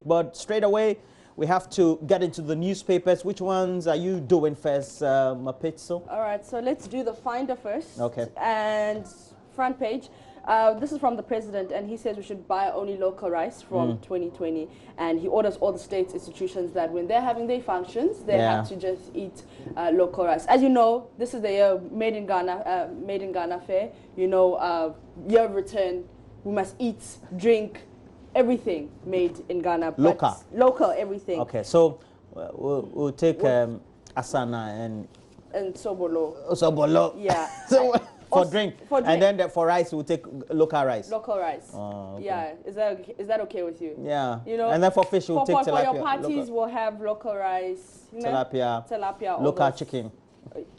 But straight away, we have to get into the newspapers. Which ones are you doing first, Mapitso? All right, so let's do the Finder first. Okay. And front page. This is from the president, and he says we should buy only local rice from 2020. And he orders all the state institutions that when they're having their functions, they have to just eat local rice. As you know, this is the year Made in Ghana fair. You know, year of return. We must eat, drink, everything made in Ghana. Local, everything. Okay, so we'll take Asana and Sobolo. Sobolo. Yeah. So for drink. And then for rice, we'll take local rice. Local rice. Oh, okay. Yeah. Is that okay with you? Yeah. You know. And then for fish, we'll take tilapia. For your parties, we'll have local rice. Tilapia. Local chicken.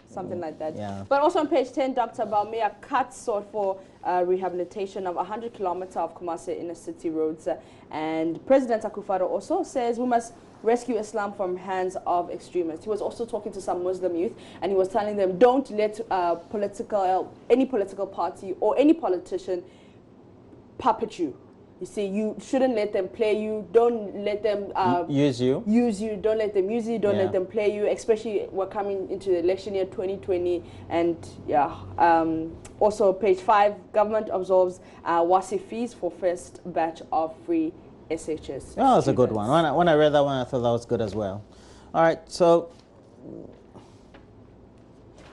Something like that. Yeah. But also on page 10, Dr. Baumea cuts sought for rehabilitation of 100 kilometers of Kumasi inner city roads. And President Akufo-Addo also says we must rescue Islam from hands of extremists. He was also talking to some Muslim youth, and he was telling them, don't let any political party or any politician puppet you. You see, you shouldn't let them play you. Don't let them use you. Don't let them use you. Don't let them play you. Especially we're coming into the election year 2020, and also page 5, government absorbs WASI fees for first batch of free SHS. Oh, that's a good one. When I read that one, I thought that was good as well. All right, so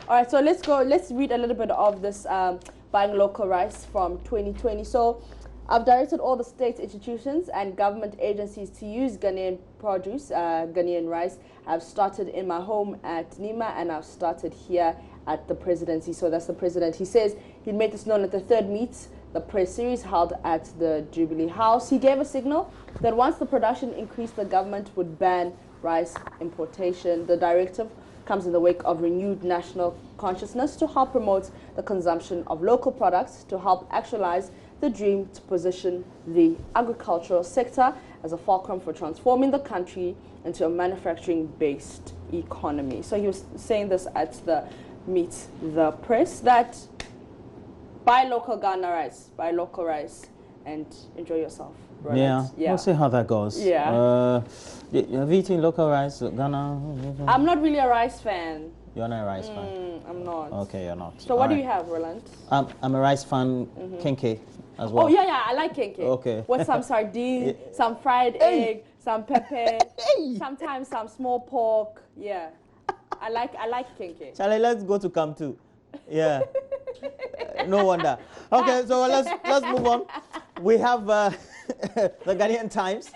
let's go. Let's read a little bit of this buying local rice from 2020. So I've directed all the state institutions and government agencies to use Ghanaian produce, Ghanaian rice. I've started in my home at Nima, and I've started here at the presidency. So that's the president. He says he made this known at the third the press series held at the Jubilee House. He gave a signal that once the production increased, the government would ban rice importation. The directive comes in the wake of renewed national consciousness to help promote the consumption of local products, to help actualize the dream to position the agricultural sector as a fulcrum for transforming the country into a manufacturing-based economy. So he was saying this at the Meet the Press, that buy local Ghana rice, buy local rice, and enjoy yourself. Right? Yeah, we'll see how that goes. Yeah. Have you eaten local rice, Ghana? I'm not really a rice fan. You're not a rice fan? I'm not. Okay, you're not. So what do you have, Roland? I'm a rice fan, Kenke, as well. Oh, yeah, I like Kenke. Okay. With some sardine, some fried egg, some pepper, sometimes some small pork. Yeah. I like Kenke. Charlie, let's go to Camp 2. Yeah. No wonder. Okay, so let's move on. We have the Ghanaian Times.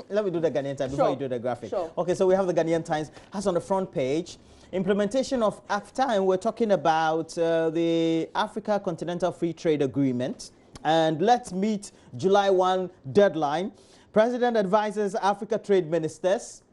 Let me do the Ghanaian Times before you do the graphic. Sure. Okay, so we have the Ghanaian Times. Has on the front page implementation of AFTA, and we're talking about the Africa Continental Free Trade Agreement. And let's meet July 1 deadline. President advises Africa trade ministers.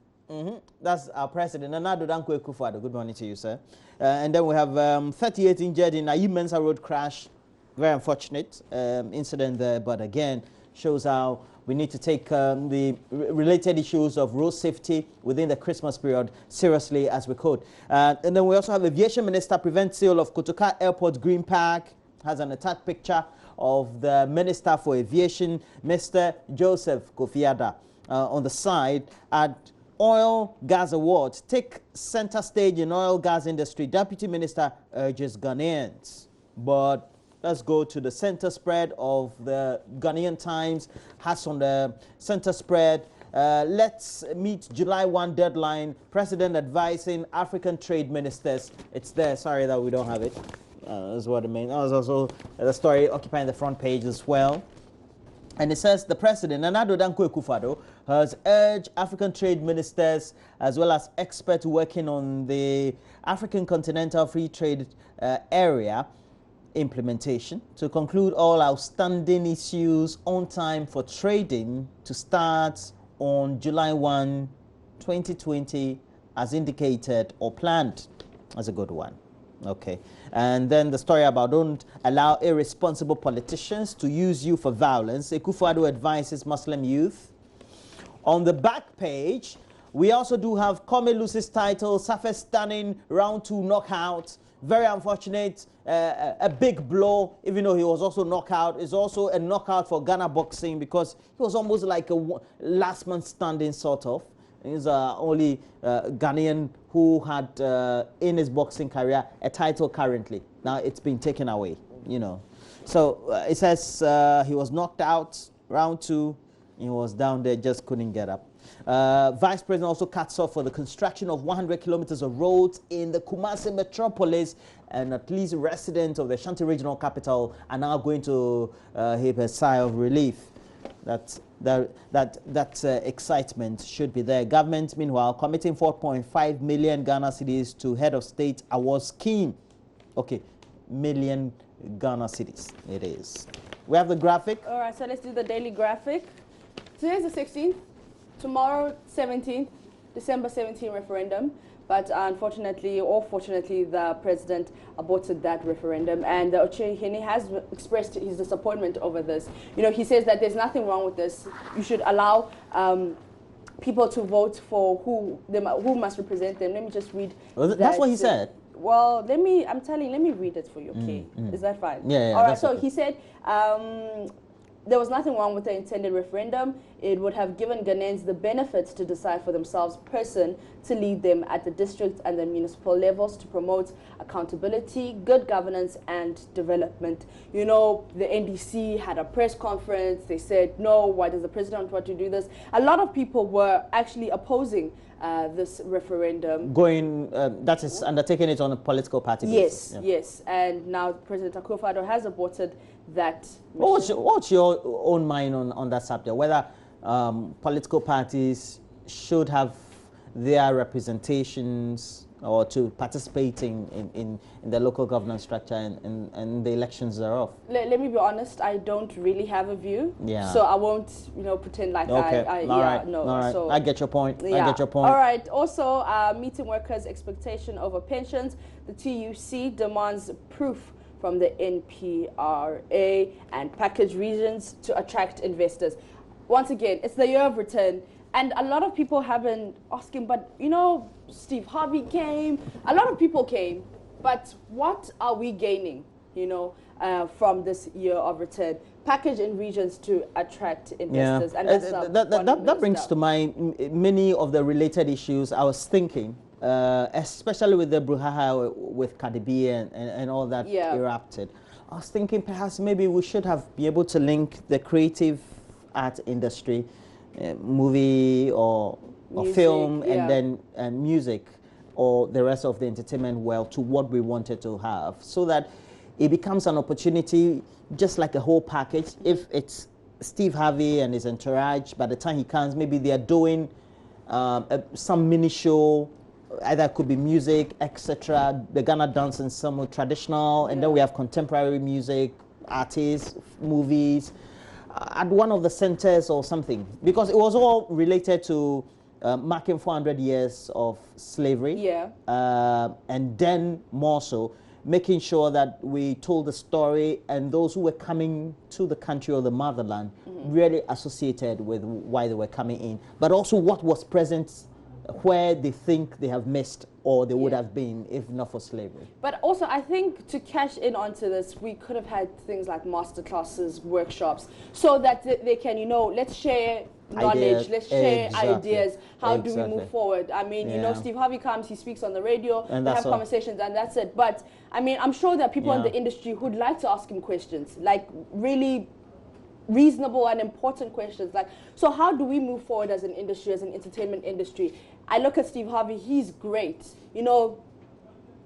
That's our president, Nana Danko Akufo-Addo. Good morning to you, sir. And then we have 38 injured in a Mensa road crash. Very unfortunate incident there, but again, shows how we need to take the related issues of road safety within the Christmas period seriously as we could. And then we also have Aviation Minister prevents sale of Kotoka Airport Green Park. Has an attack picture of the Minister for Aviation, Mr. Joseph Kofiada, on the side. At Oil Gas Awards take center stage in oil gas industry. Deputy Minister urges Ghanaians. But let's go to the center spread of the Ghanaian Times. Has on the center spread, let's meet July 1 deadline. President advising African trade ministers. It's there. Sorry that we don't have it. That's what I mean. That was also the story occupying the front page as well. And it says the president, Nana Danko Akufo-Addo, has urged African trade ministers as well as experts working on the African Continental Free Trade Area implementation to conclude all outstanding issues on time for trading to start on July 1, 2020 as indicated or planned. That's a good one. Okay. And then the story about don't allow irresponsible politicians to use you for violence. Akufo-Addo advises Muslim youth. On the back page, we also do have Kome loses title, Safe stunning round 2 knockout Very unfortunate, a big blow, even though he was also knocked out. It's also a knockout for Ghana boxing because he was almost like a last man standing sort of. He's only Ghanaian who had in his boxing career a title currently. Now it's been taken away, you know. So it says he was knocked out round 2. He was down there, just couldn't get up. Vice President also cuts off for the construction of 100 kilometers of roads in the Kumasi metropolis, and at least residents of the Ashanti regional capital are now going to heave a sigh of relief. That excitement should be there. Government, meanwhile, committing 4.5 million Ghana cedis to head of state award scheme. Okay, million Ghana cedis it is. We have the graphic. All right, so let's do the daily graphic. Today's the 16th. Tomorrow, 17th, December 17th referendum. But unfortunately, or fortunately, the president aborted that referendum. And Ochehene has expressed his disappointment over this. You know, he says that there's nothing wrong with this. You should allow people to vote for who must represent them. Let me just read. Well, that's what he said. Well, let me read it for you, okay? Is that fine? Yeah. All right, so okay. He said there was nothing wrong with the intended referendum. It would have given Ghanaians the benefits to decide for themselves person to lead them at the district and the municipal levels to promote accountability, good governance and development. You know, the NDC had a press conference. They said, no, why does the president want to do this? A lot of people were actually opposing this referendum. That is undertaking it on a political party basis. Yes. And now President Akufo-Addo has aborted that. What's your own mind on that subject? Whether political parties should have their representations or to participating in the local governance structure and the elections thereof? Let me be honest, I don't really have a view. Yeah. So I won't, pretend like okay. All right. So I get your point. Yeah. I get your point. All right. Also, meeting workers' expectation over pensions. The TUC demands proof from the NPRA and package regions to attract investors. Once again, it's the year of return. And a lot of people have been asking, but Steve Harvey came, a lot of people came, but what are we gaining, from this year of return? Package in regions to attract investors. Yeah. And that brings to mind many of the related issues I was thinking, especially with the brouhaha with Cardi B and all that erupted. I was thinking perhaps maybe we should have been able to link the creative art industry, movie or film, and then music or the rest of the entertainment world to what we wanted to have, so that it becomes an opportunity, just like a whole package. If it's Steve Harvey and his entourage, by the time he comes, maybe they are doing some mini show, either it could be music, etc. The Ghana dance and some traditional, and then we have contemporary music, artists, movies, at one of the centers or something, because it was all related to marking 400 years of slavery, and then more so making sure that we told the story and those who were coming to the country or the motherland really associated with why they were coming in, but also what was present where they think they have missed or they would have been if not for slavery. But also, I think to cash in onto this, we could have had things like master classes, workshops, so that they can, let's share knowledge, let's share ideas. How do we move forward? I mean, Steve Harvey comes, he speaks on the radio, and they have conversations, and that's it. But I mean, I'm sure there are people in the industry who'd like to ask him questions, like really reasonable and important questions, like, so how do we move forward as an industry, as an entertainment industry? I look at Steve Harvey, he's great.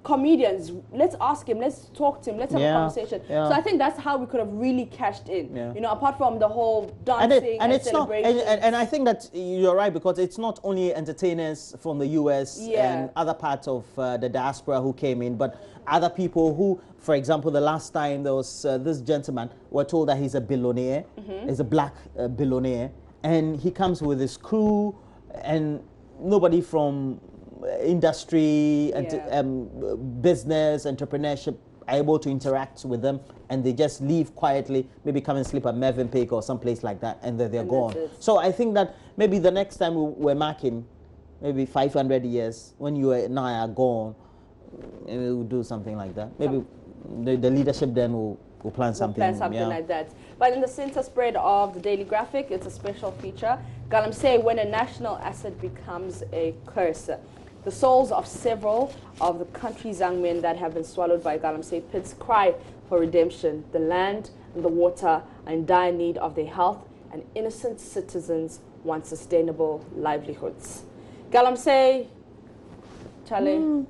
Comedians, let's ask him, let's talk to him, let's have a conversation. So I think that's how we could have really cashed in, apart from the whole dancing and it's celebration. And I think that you're right, because it's not only entertainers from the US and other parts of the diaspora who came in, but other people who, for example, the last time there was this gentleman, we're told that he's a billionaire, he's a black billionaire, and he comes with his crew, and nobody from industry and business, entrepreneurship are able to interact with them, and they just leave quietly, maybe come and sleep at Mervyn Peak or someplace like that, and then they're gone. So I think that maybe the next time we're marking maybe 500 years, when you and I are gone, we'll do something like that. Maybe the leadership then will plan something. We'll plan something like that. But in the center spread of the Daily Graphic, it's a special feature. Galamsey, when a national asset becomes a curse. The souls of several of the country's young men that have been swallowed by Galamsey pits cry for redemption. The land and the water are in dire need of their health, and innocent citizens want sustainable livelihoods. Galamsey, Charlie.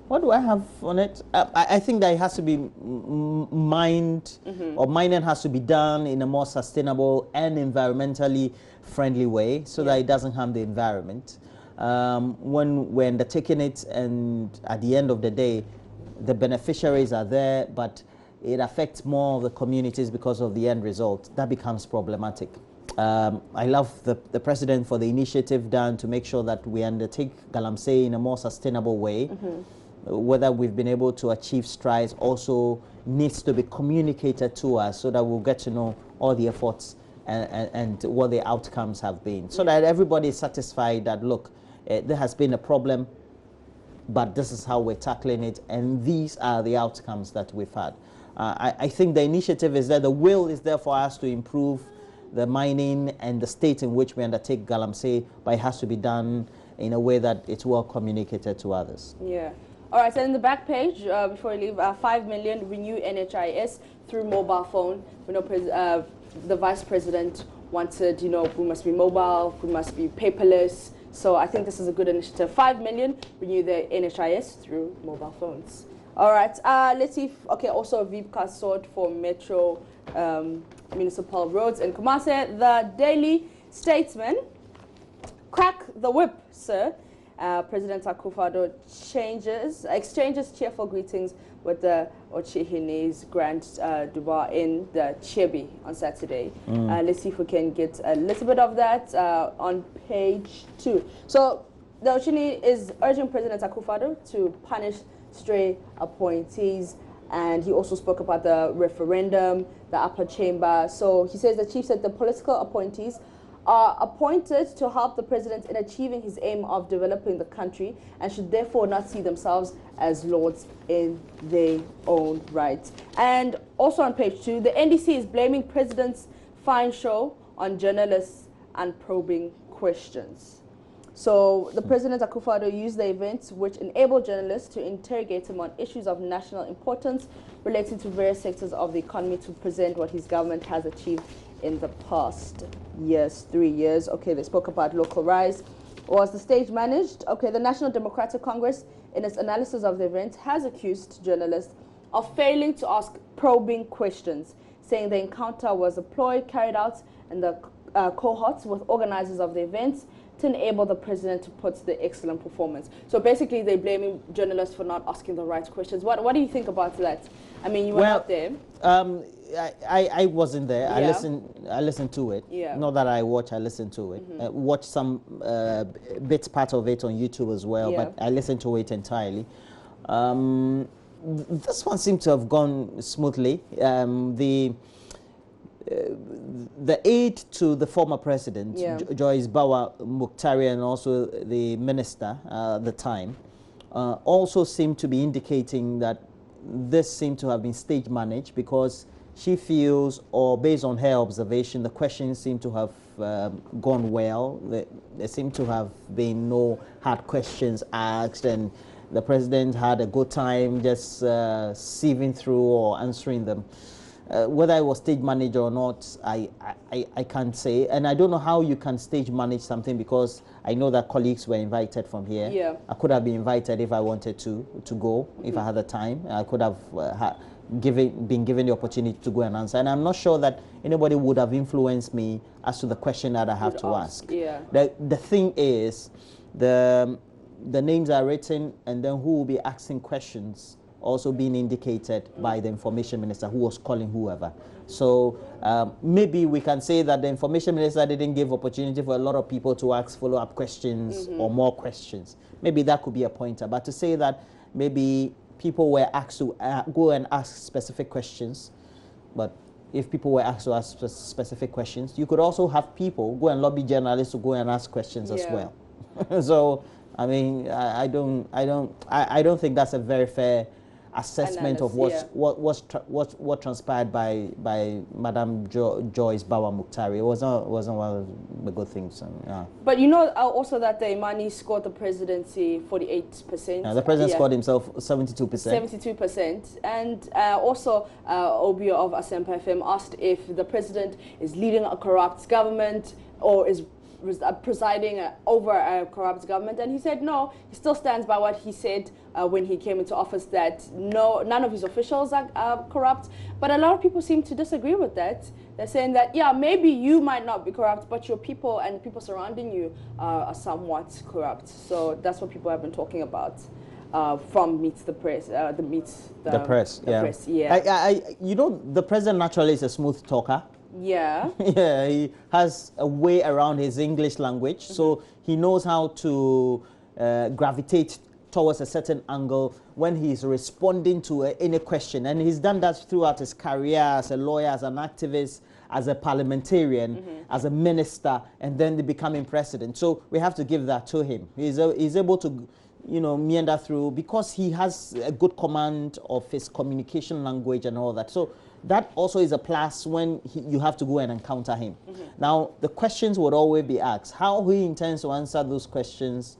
What do I have on it? I think that it has to be mined, or mining has to be done in a more sustainable and environmentally friendly way, so that it doesn't harm the environment. When we're undertaking it, and at the end of the day, the beneficiaries are there, but it affects more of the communities because of the end result. That becomes problematic. I love the president for the initiative done to make sure that we undertake Galamsey in a more sustainable way. Whether we've been able to achieve strides also needs to be communicated to us, so that we'll get to know all the efforts and what the outcomes have been, so that everybody is satisfied that, look, there has been a problem, but this is how we're tackling it, and these are the outcomes that we've had. I think the initiative is there, the will is there for us to improve the mining and the state in which we undertake Galamsey, but it has to be done in a way that it's well communicated to others. Yeah. All right, so in the back page, before we leave, 5 million renew NHIS through mobile phone. We know the vice president wanted, we must be mobile, we must be paperless. So I think this is a good initiative. 5 million renew the NHIS through mobile phones. All right, let's see if, also a VIPCA sought for metro municipal roads in Kumasi. The Daily Statesman, crack the whip, sir. President Akufo-Addo exchanges cheerful greetings with the Ochihine's Grand Dubar in the Chebi on Saturday. Let's see if we can get a little bit of that on page 2. So the Ochini is urging President Akufo-Addo to punish stray appointees, and he also spoke about the referendum, the upper chamber. So he says the chief said the political appointees are appointed to help the president in achieving his aim of developing the country, and should therefore not see themselves as lords in their own right. And also on page 2, the NDC is blaming president's fine show on journalists and probing questions. So the President Akufo-Addo used the event, which enabled journalists to interrogate him on issues of national importance relating to various sectors of the economy, to present what his government has achieved in the past 3 years. Okay, they spoke about local rise. Was the stage managed? Okay, the National Democratic Congress, in its analysis of the event, has accused journalists of failing to ask probing questions, saying the encounter was a ploy carried out in the cohorts with organizers of the events to enable the president to put the excellent performance. So basically, they're blaming journalists for not asking the right questions. What do you think about that? I mean, you were not there. I wasn't there. Yeah. I listened to it. Yeah. Not that I watch. I listened to it. Watched some part of it on YouTube as well. Yeah. But I listened to it entirely. This one seemed to have gone smoothly. The aide to the former president, Joyce Bawa Mukhtari, and also the minister at the time, also seemed to be indicating that this seemed to have been stage managed, because she feels, or based on her observation, the questions seem to have gone well. There seem to have been no hard questions asked, and the president had a good time just sieving through or answering them. Whether it was stage managed or not, I can't say. And I don't know how you can stage manage something, because I know that colleagues were invited from here. Yeah. I could have been invited if I wanted to go, if I had the time. I could have been given the opportunity to go and answer. And I'm not sure that anybody would have influenced me as to the question that I have to ask. Yeah. The thing is, the names are written, and then who will be asking questions also being indicated by the information minister, who was calling whoever. So maybe we can say that the information minister didn't give opportunity for a lot of people to ask follow-up questions or more questions. Maybe that could be a pointer. But to say that maybe people were asked to go and ask specific questions, but if people were asked to ask specific questions, you could also have people go and lobby journalists to go and ask questions as well. So I mean, I don't think that's a very fair assessment of what transpired by Madam Joyce Bawa Muktari. It wasn't one of the good things. Yeah. But you know also that Imani scored the presidency 48%. Yeah, the president scored himself 72%. 72%. And also Obio of Asempa FM asked if the president is leading a corrupt government or is presiding over a corrupt government, and he said no, he still stands by what he said when he came into office, that none of his officials are corrupt. But a lot of people seem to disagree with that. They're saying that, yeah, maybe you might not be corrupt, but your people and the people surrounding you are somewhat corrupt. So that's what people have been talking about from Meet the Press, the press, yeah. You know, the president naturally is a smooth talker. Yeah. Yeah, he has a way around his English language, so he knows how to gravitate towards a certain angle when he's responding to any question. And he's done that throughout his career as a lawyer, as an activist, as a parliamentarian, as a minister, and then becoming president. So we have to give that to him. He's able to, you know, meander through because he has a good command of his communication language and all that. So that also is a plus when you have to go and encounter him. Now, the questions would always be asked. How he intends to answer those questions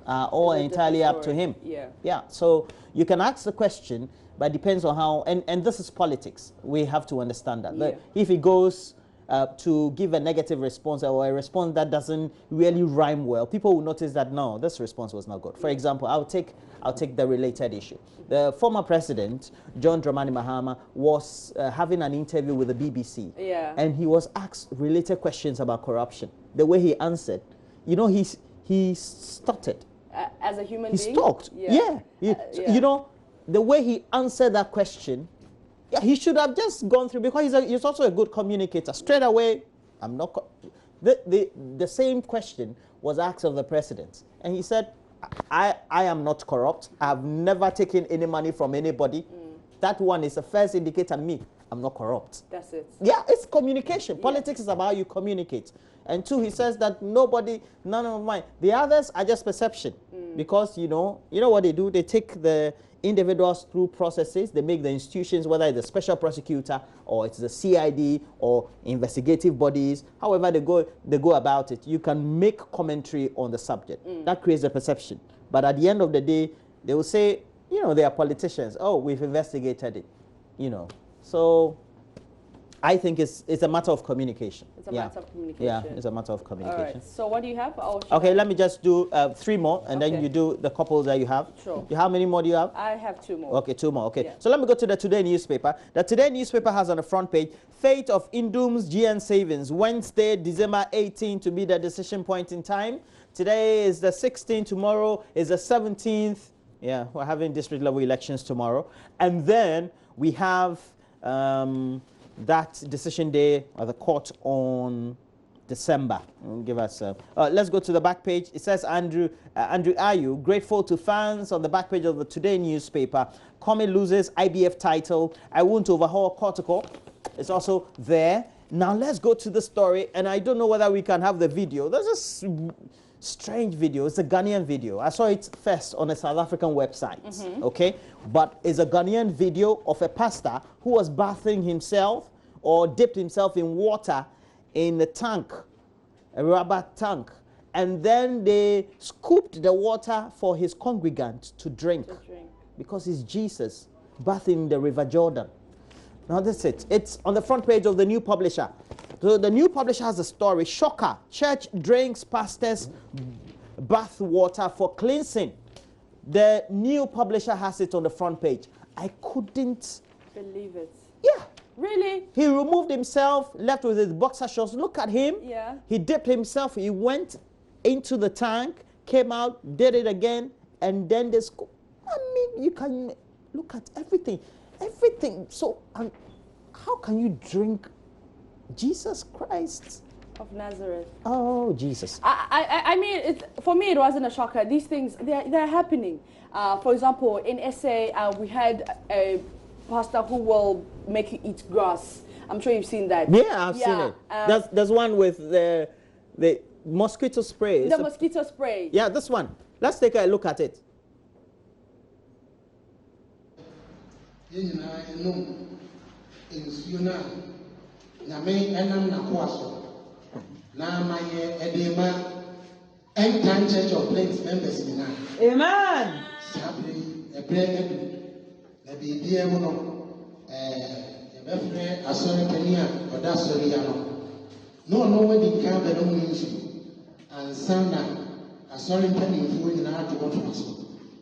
are all entirely up to him. Yeah. So you can ask the question, but it depends on how, and this is politics. We have to understand that. If he goes to give a negative response or a response that doesn't really rhyme well, people will notice that, no, this response was not good. For example, I'll take the related issue. The former president, John Dramani Mahama, was having an interview with the BBC. And he was asked related questions about corruption. The way he answered, you know, he stuttered. As a human being? He stalked. You know, the way he answered that question, he should have just gone through, because he's also a good communicator. Straight away, I'm not... The same question was asked of the president. And he said, I am not corrupt. I've never taken any money from anybody. That one is the first indicator. I'm not corrupt. That's it. Yeah, it's communication. Politics is about how you communicate. And two, he says that none of mine. The others are just perception. Because, you know what they do? They take the individuals through processes. They make the institutions, whether it's the special prosecutor or it's the CID or investigative bodies, however they go about it, you can make commentary on the subject. That creates a perception. But at the end of the day, they will say, you know, they are politicians. Oh, we've investigated it, you know. So I think it's a matter of communication. It's a matter of communication. Yeah, it's a matter of communication. All right. So what do you have? Okay, let me just do 3 more, and then you do the couple that you have. Sure. How many more do you have? I have 2 more. Okay, 2 more. Okay. So let me go to the Today newspaper. The Today newspaper has on the front page, fate of Indum's GN savings. Wednesday, December 18 to be the decision point in time. Today is the 16th. Tomorrow is the 17th. Yeah, we're having district level elections tomorrow. And then we have... that decision day of the court on December. Give us let's go to the back page. It says Andrew Ayu, grateful to fans on the back page of the Today newspaper. Comey loses IBF title. I won't overhaul protocol. It's also there. Now let's go to the story, and I don't know whether we can have the video. There's a strange video. It's a Ghanaian video. I saw it first on a South African website. Okay, but it's a Ghanaian video of a pastor who was bathing himself or dipped himself in water in a tank, a rubber tank, and then they scooped the water for his congregants to drink. Because it's Jesus bathing in the River Jordan. Now that's it. It's on the front page of the New Publisher. So the New Publisher has a story. Shocker. Church drinks pastors' bath water for cleansing. The New Publisher has it on the front page. I couldn't believe it. Yeah. Really? He removed himself, left with his boxer shorts. Look at him. Yeah. He dipped himself. He went into the tank, came out, did it again, and then they scoop. I mean, you can look at everything. Everything. So how can you drink Jesus Christ of Nazareth? Oh, Jesus. I mean, for me, it wasn't a shocker. These things, they're happening. For example, in SA, we had a pastor who will make you eat grass. I'm sure you've seen that. Yeah, I've seen it. There's one with the mosquito spray. The mosquito spray. Yeah, this one. Let's take a look at it. End time Church of Plains members in now. Amen. A prayer the BDM a sorry Kenya or that sorry no wedding can be no means and Sanda a sorry penny food in our to watch us.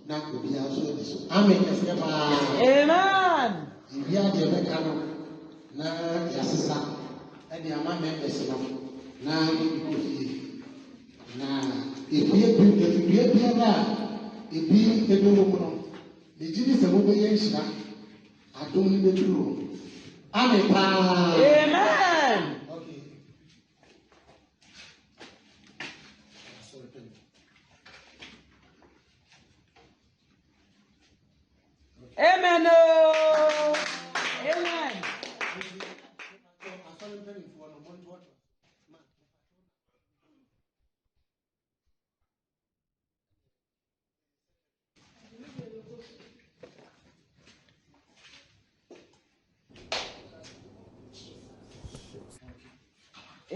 Now could be also this. Amen. If you are the American now, Yasisa and the Ama members now na if be the Jesus will be I don't need the true. Amen. Okay. Amen.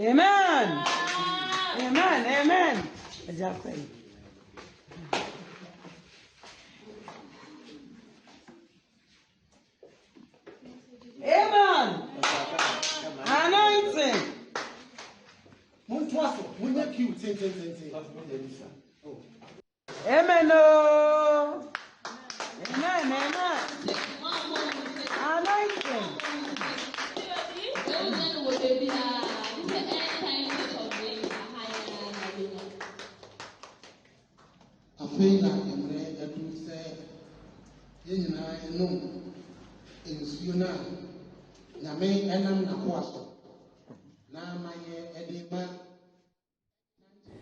Amen. Amen. Amen. Amen. Exactly. Amen. Anointing. Amen. Amen. Amen. Anointing. I feel like I'm ready to say, you know, in Suna, Name and I'm not washed. Now my edema.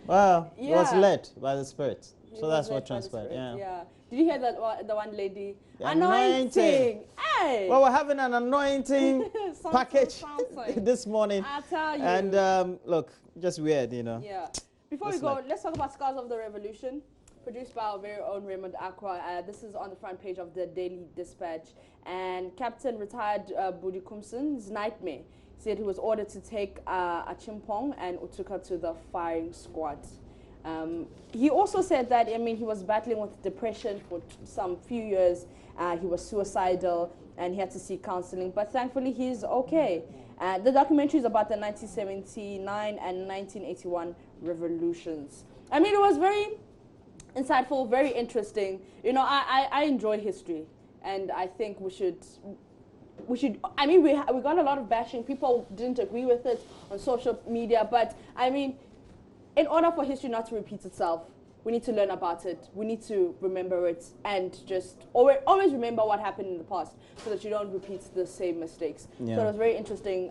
Well, it was led by the Spirit. So that's what transpired. Yeah. Did you hear that the one lady? Anointing. Hey. Well, we're having an anointing package this morning. I tell you. And look, just weird, you know. Yeah. Before we go, let's talk about Scars of the Revolution, produced by our very own Raymond Aqua. This is on the front page of the Daily Dispatch. And Captain retired Budi Kumson's nightmare. Said he was ordered to take Achimpong and Utuka to the firing squad. He also said that, I mean, he was battling with depression for some few years. He was suicidal and he had to seek counseling, but thankfully he's okay. The documentary is about the 1979 and 1981 revolutions. I mean, it was very insightful, very interesting. You know, I enjoy history, and I think we should, I mean, we got a lot of bashing. People didn't agree with it on social media, but I mean, in order for history not to repeat itself, we need to learn about it. We need to remember it and just always remember what happened in the past so that you don't repeat the same mistakes. Yeah. So it was a very interesting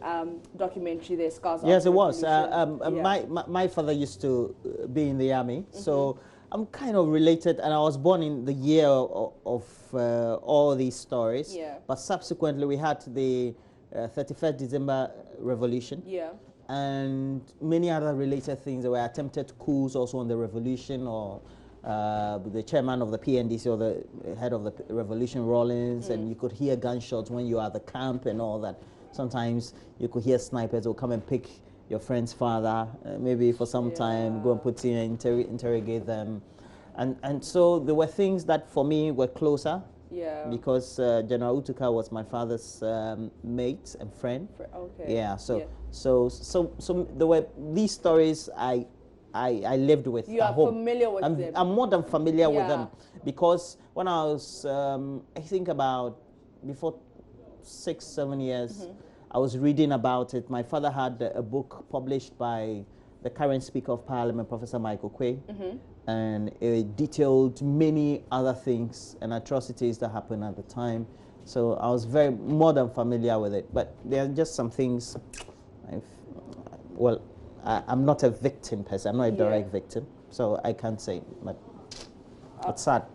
documentary there, Scars. Yes, it was. My father used to be in the army, so I'm kind of related, and I was born in the year of all these stories. Yeah. But subsequently, we had the 31st December revolution. Yeah. And many other related things. There were attempted coups also on the revolution, or the chairman of the PNDC or the head of the revolution, Rawlins, and you could hear gunshots when you are at the camp and all that. Sometimes you could hear snipers who come and pick your friend's father, maybe for some time, go and put in and interrogate them. And so there were things that for me were closer. Yeah. Because General Utuka was my father's mate and friend. Okay. Yeah. So there were these stories I lived with. You are familiar with them. I'm more than familiar with them, because when I was I think about before 6-7 years, I was reading about it. My father had a book published by the current Speaker of Parliament, Professor Michael Quay. And it detailed many other things and atrocities that happened at the time. So I was more than familiar with it. But there are just some things, I'm not a victim person. I'm not a direct victim, so I can't say. But it's sad.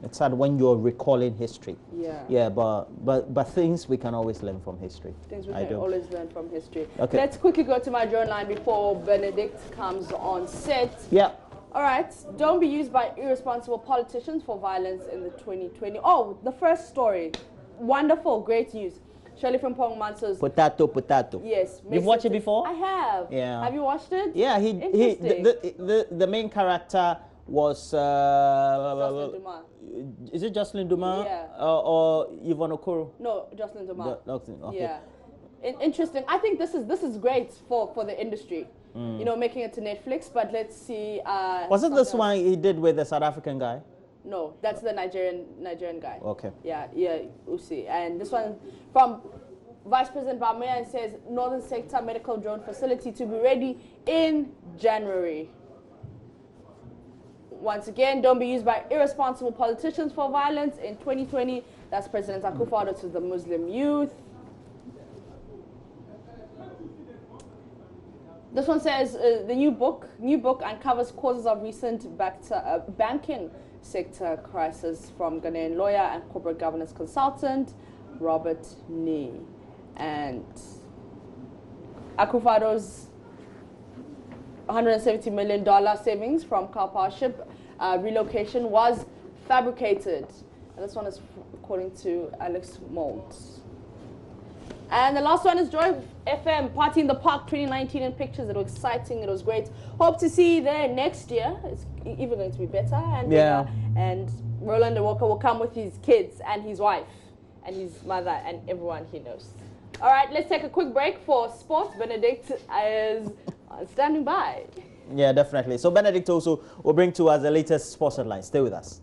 It's sad when you're recalling history. Yeah. Yeah, but things we can always learn from history. Things we can always learn from history. Okay. Let's quickly go to my drone line before Benedict comes on set. Yeah. All right, don't be used by irresponsible politicians for violence in the 2020. Oh, the first story. Wonderful, great news. Shirley from Pong Manso's. Potato. Yes. You've watched it before? I have. Yeah. Have you watched it? Yeah, the main character was Jocelyn Dumas. Is it Jocelyn Dumas? Yeah. Or Yvonne Okoro? No, Jocelyn Dumas. Okay. Yeah. Interesting. I think this is great for the industry. You know, making it to Netflix, but let's see. Was it this one he did with the South African guy? No, that's the Nigerian guy. Okay. Yeah, Usi. And this one from Vice President Bamea says Northern Sector Medical Drone Facility to be ready in January. Once again, don't be used by irresponsible politicians for violence in 2020. That's President Akufo-Addo to the Muslim youth. This one says the new book uncovers causes of recent banking sector crisis from Ghanaian lawyer and corporate governance consultant Robert Nee. And Akufo-Addo's $170 million savings from car partnership relocation was fabricated. And this one is according to Alex Moltz. And the last one is Joy FM, Party in the Park 2019 in pictures. It was exciting, it was great. Hope to see you there next year. It's even going to be better. And, and Roland Walker will come with his kids and his wife and his mother and everyone he knows. All right, let's take a quick break for sports. Benedict is standing by. Yeah, definitely. So Benedict also will bring to us the latest sports headlines. Stay with us.